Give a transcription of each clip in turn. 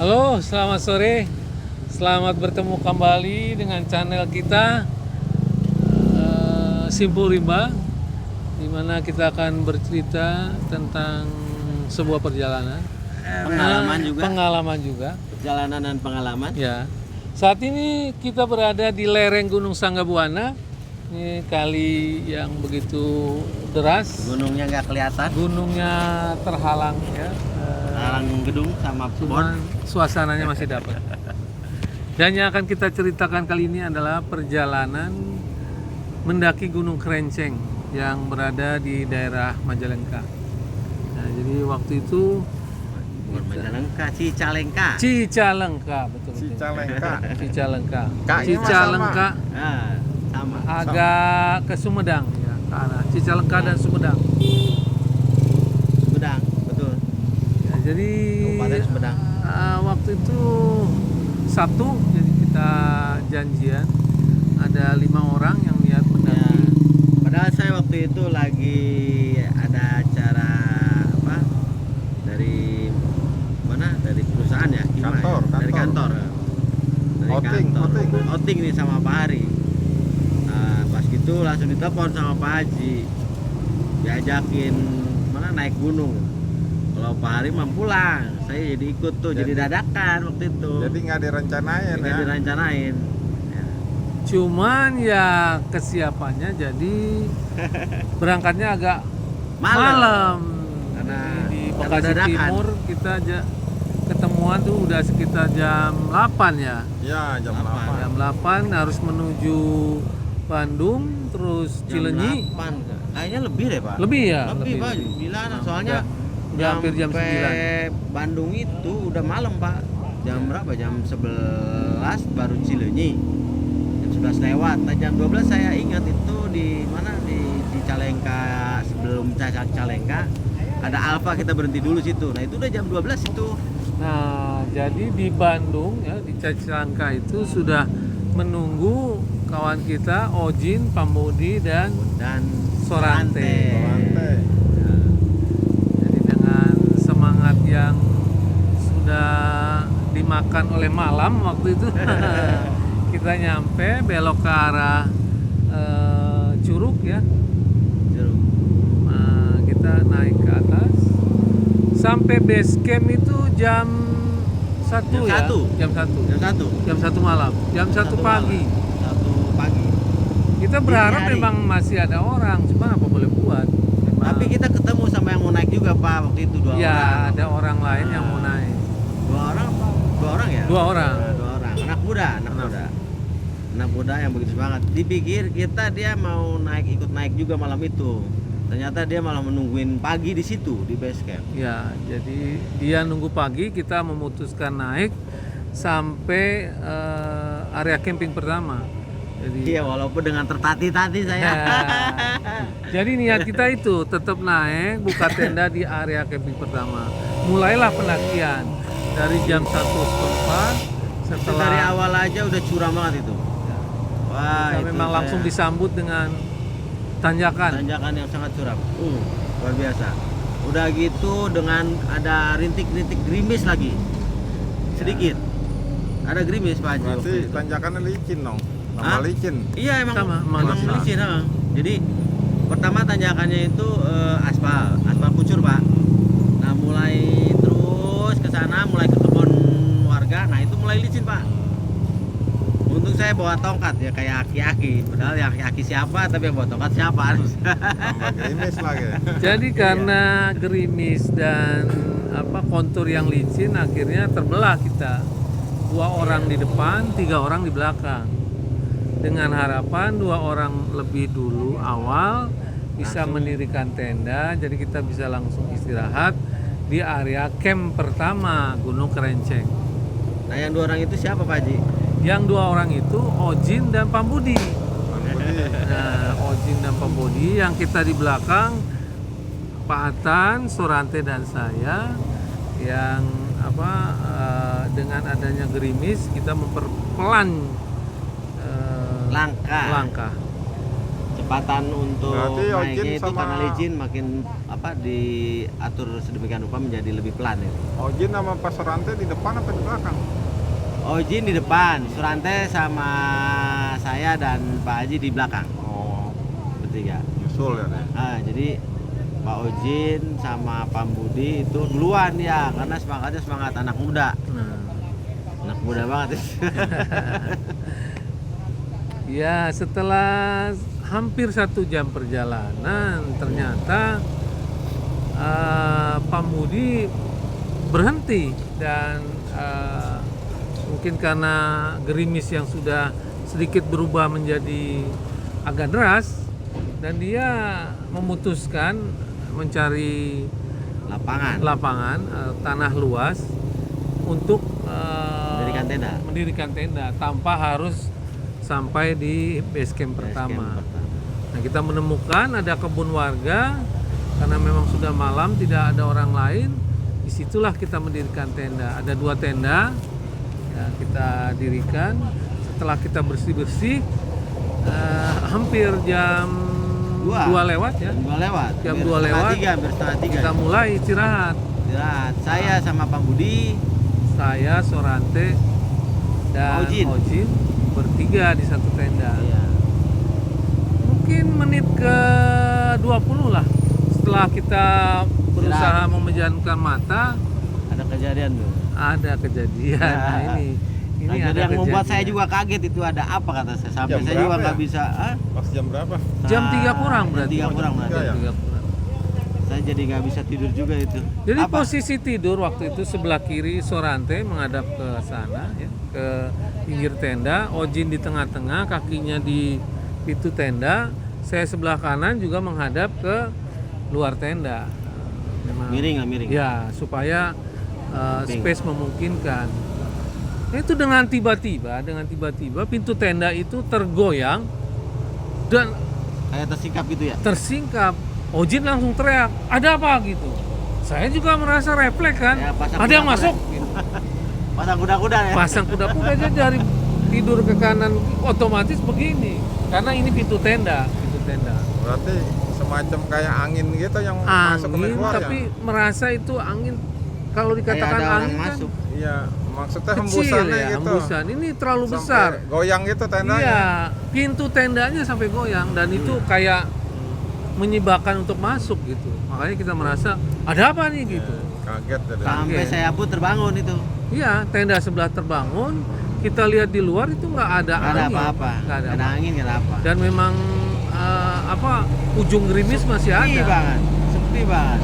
Halo, selamat sore. Selamat bertemu kembali dengan channel kita Simpul Rimba, di mana kita akan bercerita tentang sebuah perjalanan, pengalaman juga. Perjalanan dan pengalaman. Ya. Saat ini kita berada di lereng Gunung Sanggabuana. Ini kali yang begitu deras. Gunungnya nggak kelihatan. Gunungnya terhalang ya. Halang gedung sama pohon. Cuman suasananya masih dapat. Dan yang akan kita ceritakan kali ini adalah perjalanan mendaki Gunung Kerenceng yang berada di daerah Majalengka. Nah, jadi waktu itu Majalengka, Cicalengka. Cicalengka, betul. Cicalengka. Cicalengka. Kayaknya Cicalengka Ah, sama. agak ke Sumedang ya, ke arah Cicalengka dan Sumedang. Sumedang, betul. Ya, jadi Kabupaten Sumedang. waktu itu Sabtu, jadi kita janjian ada 5 orang yang niat Ya. mendaki. Padahal saya waktu itu lagi ada acara apa? Dari mana? Dari perusahaan ya? Hima, Kantor, ya? Dari kantor. Dari Outing. Outing nih sama Pak Hari. Nah, pas gitu langsung ditelepon sama Pak Haji. Diajakin mana naik gunung. Kalau Pak Hari mau pulang, saya jadi ikut tuh, jadi dadakan waktu itu. Jadi nggak direncanain Nggak ya. direncanain. Ya. Cuman ya kesiapannya jadi berangkatnya agak malam. Karena Di karena Bekasi dadakan. Timur kita aja ketemuan tuh udah sekitar jam 8 ya. Ya jam Apa? 8. Jam 8 harus menuju Bandung, terus Jam Cilenyi. 8, kayaknya lebih deh Pak. Lebih ya? Lebih Pak, gila. Nah, Soalnya udah hampir jam 9. Bandung itu udah malam Pak. Jam berapa? Jam 11 baru Cileunyi. Jam 11 lewat. Nah jam 12 saya ingat itu di mana di Cicalengka, sebelum Cicalengka ada Alfa, kita berhenti dulu situ. Nah itu udah jam 12 itu. Nah, jadi di Bandung ya, di Cicalengka itu sudah menunggu kawan kita Ojin, Pambudi dan Sorante. Lantai. Jadi dengan semangat yang sudah dimakan oleh malam waktu itu kita nyampe belok ke arah Curug ya. Jeruk. Nah, kita naik ke atas sampai base camp itu jam 1 Jam ya. 1. Jam 1. Jam 1. Jam 1 malam. Jam 1 pagi. 1 pagi. Kita berharap Dini hari. memang masih ada orang, cuma apa boleh buat. Memang- Tapi kita ketemu sama yang mau naik juga Pak waktu itu, 2 ya, orang. ada orang lain yang mau naik. 2 orang apa? 2 orang ya? 2 orang. Nah, 2 orang. Anak muda. Anak muda yang begitu semangat. Dipikir dia mau ikut naik juga malam itu. Ternyata dia malah menungguin pagi di situ di base camp. Ya, jadi dia nunggu pagi, kita memutuskan naik sampai area camping pertama. Jadi Iya, walaupun dengan tertati-tati saya. ya, jadi niat kita itu tetap naik, buka tenda di area camping pertama. Mulailah pendakian dari jam 1:04 Itu setelah dari awal aja udah curam banget itu. Wah, kita itu memang saya- langsung disambut dengan tanjakan. tanjakan yang sangat curam. Luar biasa. Udah gitu dengan ada rintik-rintik gerimis lagi. Sedikit. Ada gerimis Pak Haji. waktu Berarti itu. tanjakannya licin dong. Hah? Tambah licin. Iya emang Sama, emang licin. licin, emang. Jadi pertama tanjakannya itu aspal kucur Pak. Nah mulai terus ke sana, mulai ke kebun warga. Nah itu mulai licin Pak. Untung saya bawa tongkat ya kayak aki-aki. Padahal yang aki-aki siapa, tapi yang bawa tongkat siapa harus. Tambah gerimis lagi. Jadi karena gerimis dan kontur yang licin, akhirnya terbelah kita. 2 orang di depan, 3 orang di belakang. Dengan harapan 2 orang lebih dulu awal bisa mendirikan tenda, jadi kita bisa langsung istirahat di area camp pertama Gunung Kerenceng. Nah yang 2 orang itu siapa Pak Haji? Yang 2 orang itu Ojin dan Pambudi. Nah, Ojin dan Pambudi, yang kita di belakang Pak Atan, Sorante dan saya, yang dengan adanya gerimis kita memperpelan langkah. kecepatan untuk Berarti Ojin naiknya itu sama- karena licin makin diatur sedemikian rupa menjadi lebih pelan itu. Ojin sama Pak Surante di depan apa di belakang? Ojin di depan, Surante sama saya dan Pak Haji di belakang, Oh, bertiga. nyusul ya deh. Jadi Pak Ojin sama Pak Budi itu duluan ya, karena semangatnya semangat anak muda. Nah, Anak muda banget. ya setelah hampir 1 jam perjalanan ternyata Pak Budi berhenti dan mungkin karena gerimis yang sudah sedikit berubah menjadi agak deras dan dia memutuskan mencari lapangan tanah luas untuk mendirikan tenda tanpa harus sampai di base camp pertama. Nah, kita menemukan ada kebun warga karena memang sudah malam tidak ada orang lain. Disitulah kita mendirikan tenda. Ada 2 tenda ya, kita dirikan. Setelah kita bersih-bersih hampir jam 2 lewat ya. Jam 2 lewat. Hampir setengah 3. Kita mulai istirahat. Saya sama Pak Budi, Saya, Surante, dan Ojin bertiga di satu tenda. iya. Mungkin menit ke 20 lah setelah kita berusaha memejamkan mata Ada kejadian tuh. ada kejadian. Ya. Nah, ini Jadi ada yang membuat saya kejadian. juga kaget itu ada apa kata saya. Sampai Jam saya juga berapa nggak ya? bisa. Pas jam berapa? Jam 3 kurang berarti. 3 kurang berarti. Tiga ya? 3 kurang. Saya jadi nggak bisa tidur juga itu. Jadi Apa? posisi tidur waktu itu sebelah kiri Sorante menghadap ke sana ya, ke pinggir tenda, Ojin di tengah-tengah, kakinya di pintu tenda, saya sebelah kanan juga menghadap ke luar tenda. Memang Miring lah, miring. ya supaya Miring. space memungkinkan. Itu dengan tiba-tiba pintu tenda itu tergoyang dan Kayak tersingkap gitu ya. tersingkap. Ojin langsung teriak, ada apa gitu. Saya juga merasa refleks kan, Ya, pasang ada yang kuda-kuda. masuk. Gitu. Pasang kuda-kuda ya. Pasang kuda-kuda aja dari tidur ke kanan otomatis begini, karena ini pintu tenda. Berarti semacam kayak angin gitu yang masuk ke Angin, keluar tapi ya? merasa itu angin. Kalau dikatakan Kayak ada orang angin kan masuk. Iya, maksudnya kecil hembusannya ya, gitu. hembusan. Ini terlalu Sampai besar. goyang gitu tendanya. Iya, pintu tendanya sampai goyang dan itu kayak menyebabkan untuk masuk gitu. Makanya kita merasa ada apa nih gitu. Kaget ya deh. Sampai Kaget. saya pun terbangun itu. Iya, tenda sebelah terbangun. Kita lihat di luar itu nggak ada Nggak ada angin. apa-apa. Nggak ada Nggak ada apa-apa. angin, nggak ada apa. Dan memang ujung gerimis masih Sepi ada. banget. Sepi banget.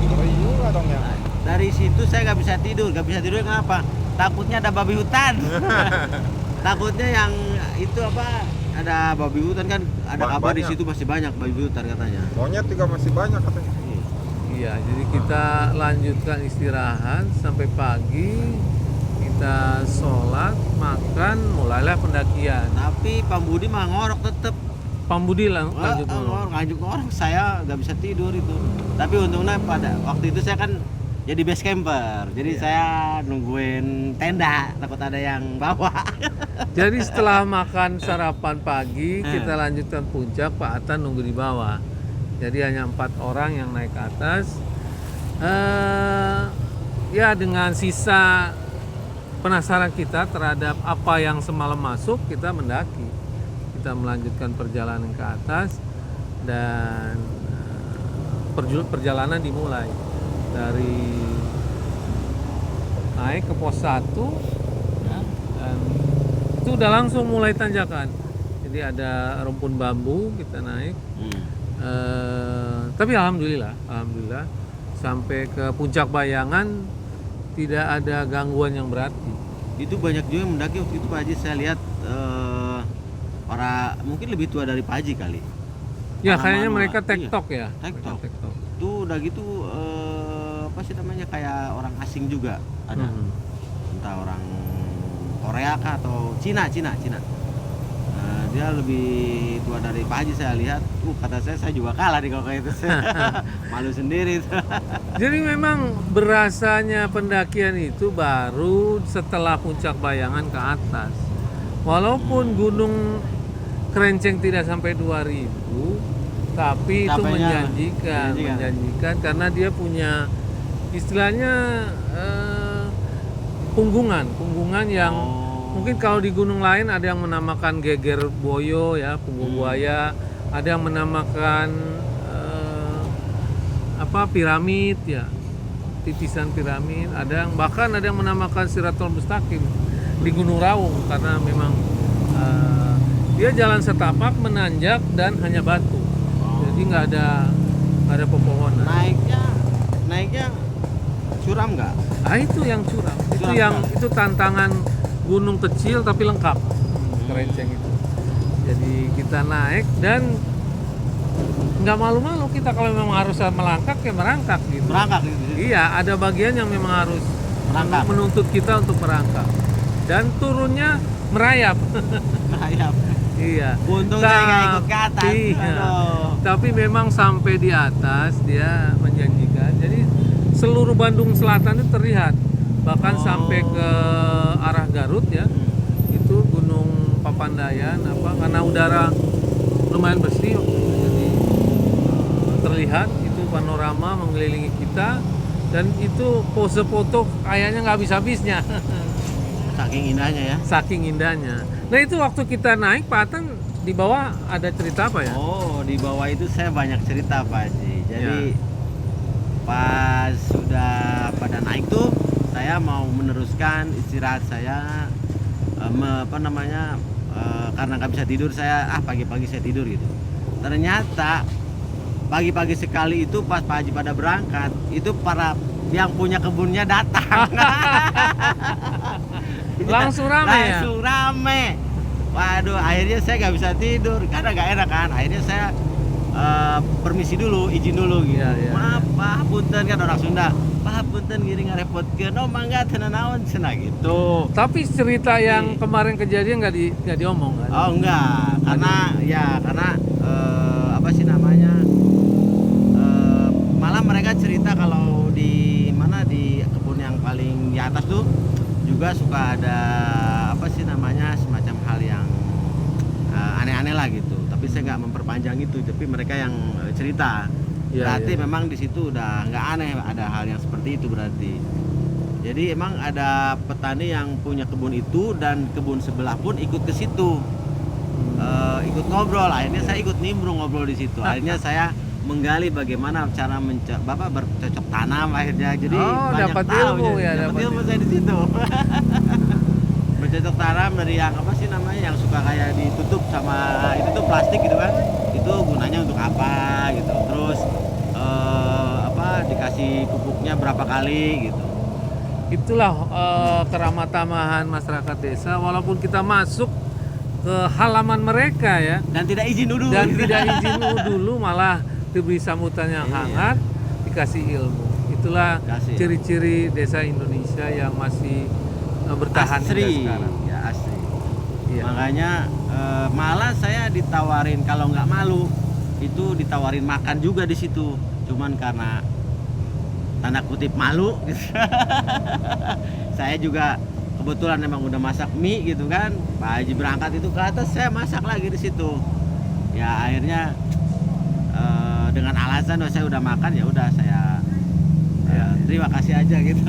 Ngeri juga dong ya. Dari situ saya nggak bisa tidur. Nggak bisa tidur kenapa? Takutnya ada babi hutan. Takutnya yang itu apa? Ada babi hutan kan? Ada kabar di Banyak. situ masih banyak babi hutan katanya. Monyet juga masih banyak katanya. Iya, jadi kita lanjutkan istirahat sampai pagi. Kita sholat, makan, mulailah pendakian. Tapi Pak Budi mah ngorok tetep. Pambudi lanjut dulu. ngorok. Saya nggak bisa tidur itu. Tapi untungnya pada waktu itu saya kan jadi base camper. Jadi Iya. saya nungguin tenda, takut ada yang bawa. Jadi setelah makan sarapan pagi, kita lanjutkan puncak. Pak Atan nunggu di bawah. Jadi hanya 4 orang yang naik ke atas. Ya dengan sisa penasaran kita terhadap apa yang semalam masuk, kita mendaki. Kita melanjutkan perjalanan ke atas dan perjalanan dimulai dari naik ke pos 1 ya, dan itu udah langsung mulai tanjakan. Jadi ada rumpun bambu, kita naik. Tapi alhamdulillah sampai ke puncak Bayangan tidak ada gangguan yang berarti. Itu banyak juga yang mendaki waktu itu Pak Haji, saya lihat para mungkin lebih tua dari Pak Haji kali. Ya Pengalaman kayaknya lah. mereka Iya, tektok ya. tektok. Mereka tektok. Itu udah gitu apa sih namanya kayak orang asing juga ada. Mhm. Entah orang Korea kah atau Cina. Dia lebih tua dari Pak Haji saya lihat. Kata saya juga kalah nih kalau kayak itu. Malu sendiri. Jadi memang berasanya pendakian itu baru setelah puncak Bayangan ke atas. Walaupun gunung kerenceng tidak sampai 2.000, tapi itu Capeknya menjanjikan karena dia punya istilahnya punggungan yang mungkin kalau di gunung lain ada yang menamakan geger boyo ya, punggung buaya, ada yang menamakan piramid ya, titisan piramid, bahkan ada yang menamakan Siratul Mustaqim di Gunung Raung karena memang dia jalan setapak menanjak dan hanya batu. Jadi nggak ada pepohonan. Naiknya curam nggak? Ah itu yang curam. Curam, Itu tantangan gunung kecil tapi lengkap. Kerenceng itu. Jadi kita naik dan nggak malu-malu kita kalau memang harus melangkak ya merangkak gitu. Merangkak gitu. Iya, ada bagian yang memang harus Merangkak. menuntut kita untuk merangkak. Dan turunnya merayap. Merayap. Iya. Untung saya nggak ikut ke atas. Iya. Aduh. Tapi memang sampai di atas dia menjanjikan. Jadi seluruh Bandung Selatan itu terlihat. Bahkan sampai ke arah Garut ya. Itu Gunung Papandayan karena udara lumayan bersih. Jadi terlihat itu panorama mengelilingi kita dan itu pose foto kayaknya nggak habis-habisnya. Saking indahnya ya. Saking indahnya. Nah itu waktu kita naik Pak Atang di bawah ada cerita apa ya? Oh, di bawah itu saya banyak cerita Pak Haji. Jadi pas sudah pada naik tuh saya mau meneruskan istirahat saya karena nggak bisa tidur saya pagi-pagi saya tidur gitu. Ternyata pagi-pagi sekali itu pas Pak Haji pada berangkat itu para yang punya kebunnya datang. Langsung rame ya? Langsung rame. Waduh, akhirnya saya nggak bisa tidur karena nggak enak kan. Akhirnya saya permisi dulu, izin dulu gitu. Iya. Maaf Pak, punten kan orang Sunda. Pak, punten gini ngarepotkeun. Oh, mangga teu naon cenah gitu. Tapi cerita yang kemarin kejadian nggak diomong kan? Oh enggak, karena apa sih namanya? Malah mereka cerita kalau di kebun yang paling di atas tuh juga suka ada semacam hal yang aneh-aneh lah gitu. Tapi saya nggak memperpanjang itu, tapi mereka yang cerita. Berarti memang di situ udah nggak aneh ada hal yang seperti itu berarti. Jadi emang ada petani yang punya kebun itu dan kebun sebelah pun ikut ke situ, ikut ngobrol. Akhirnya saya ikut nimbrung ngobrol di situ. Akhirnya saya menggali bagaimana cara bercocok tanam akhirnya. Jadi banyak dapat tahu, ilmu ya, dapat ilmu saya di situ. Bercocok tanam dari yang yang suka kayak ditutup sama itu tuh plastik gitu kan. Itu gunanya untuk apa gitu. Terus dikasih pupuknya berapa kali gitu. Itulah keramah tamahan masyarakat desa walaupun kita masuk ke halaman mereka ya Dan tidak izin dulu. tidak izin dulu malah diberi sambutan yang hangat, dikasih ilmu. Itulah ciri-ciri desa Indonesia yang masih bertahan hingga sekarang. Ya asli. Iya. Makanya malah saya ditawarin kalau nggak malu itu ditawarin makan juga di situ. Cuman karena tanda kutip malu gitu. Saya juga kebetulan emang udah masak mie gitu kan. Pak Haji berangkat itu ke atas, saya masak lagi di situ. Ya akhirnya dengan alasan saya udah makan ya udah saya terima kasih aja gitu.